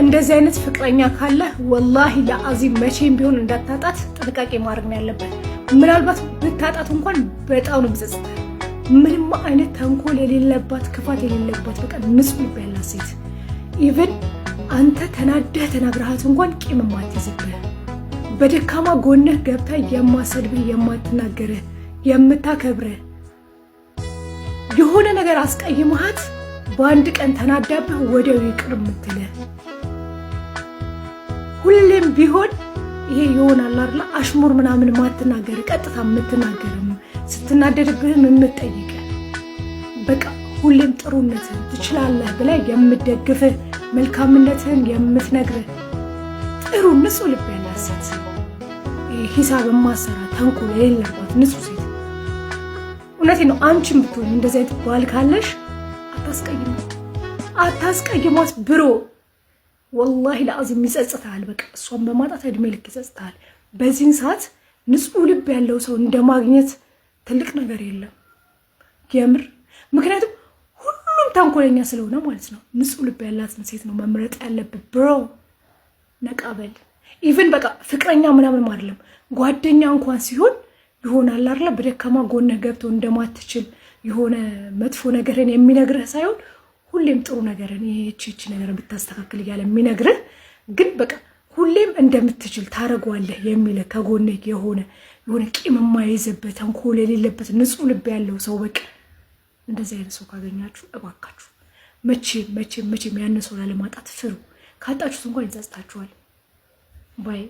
እንደዚህ አይነት ፍቅረኛ ካለ ወላሂ ለአዚም መቼም ቢሆን እንዳታጣት ጥንቃቄ ማድረግ ነው ያለበት። ምናልባት ብታጣት እንኳን በጣም ነው የሚጸጽተው። ምንም አይነት ተንኮል የሌለባት ክፋት የሌለባት በቃ ንጹህ ልብ ያላት ሴት ኢቭን አንተ ተናደህ ተናግረሃት እንኳን ቂም የማትይዝብህ በደካማ ጎንህ ገብታ የማሰድብህ የማትናገርህ የምታከብርህ የሆነ ነገር አስቀይመሃት በአንድ ቀን ተናዳብህ ወዲያው ይቅር የምትልህ ሁሌም ቢሆን ይሄ ይሆናል አይደል? አሽሙር ምናምን ማትናገር ቀጥታ የምትናገርም ስትናደድብህም የምትጠይቅ በቃ ሁሌም ጥሩነትህን ትችላለህ ብላ የምትደግፍህ መልካምነትህን የምትነግርህ ጥሩ ንጹህ ልብ ያላት ሴት ሂሳብ የማሰራ ተንኮል የሌለባት ንጹህ ሴት። እውነቴን ነው። አንቺም ብትሆን እንደዚህ አይነት ባል ካለሽ አታስቀይሟት ብሮ ወላሂ ለአዚም ይጸጽታል። በቃ እሷን በማጣት እድሜ ልክ ይጸጽታል። በዚህን ሰዓት ንጹህ ልብ ያለው ሰው እንደማግኘት ትልቅ ነገር የለም የምር። ምክንያቱም ሁሉም ተንኮለኛ ስለሆነ ማለት ነው። ንጹህ ልብ ያላትን ሴት ነው መምረጥ ያለብህ ብሮ። ነቃበል ኢቭን በቃ ፍቅረኛ ምናምን አይደለም ጓደኛ እንኳን ሲሆን ይሆናል አይደል? በደካማ ጎንህ ገብቶ እንደማትችል የሆነ መጥፎ ነገርን የሚነግርህ ሳይሆን ሁሌም ጥሩ ነገርን ይህቺ ነገር ብታስተካክል እያለ የሚነግርህ ግን በቃ ሁሌም እንደምትችል ታረጓለህ የሚልህ ከጎንህ የሆነ ቂም የማይዝበት ተንኮል የሌለበት ንጹህ ልብ ያለው ሰው በቃ እንደዚህ አይነት ሰው ካገኛችሁ እባካችሁ መቼም ያን ሰው ላለማጣት ፍሩ። ካጣችሁት እንኳን ይጸጽታችኋል ባይ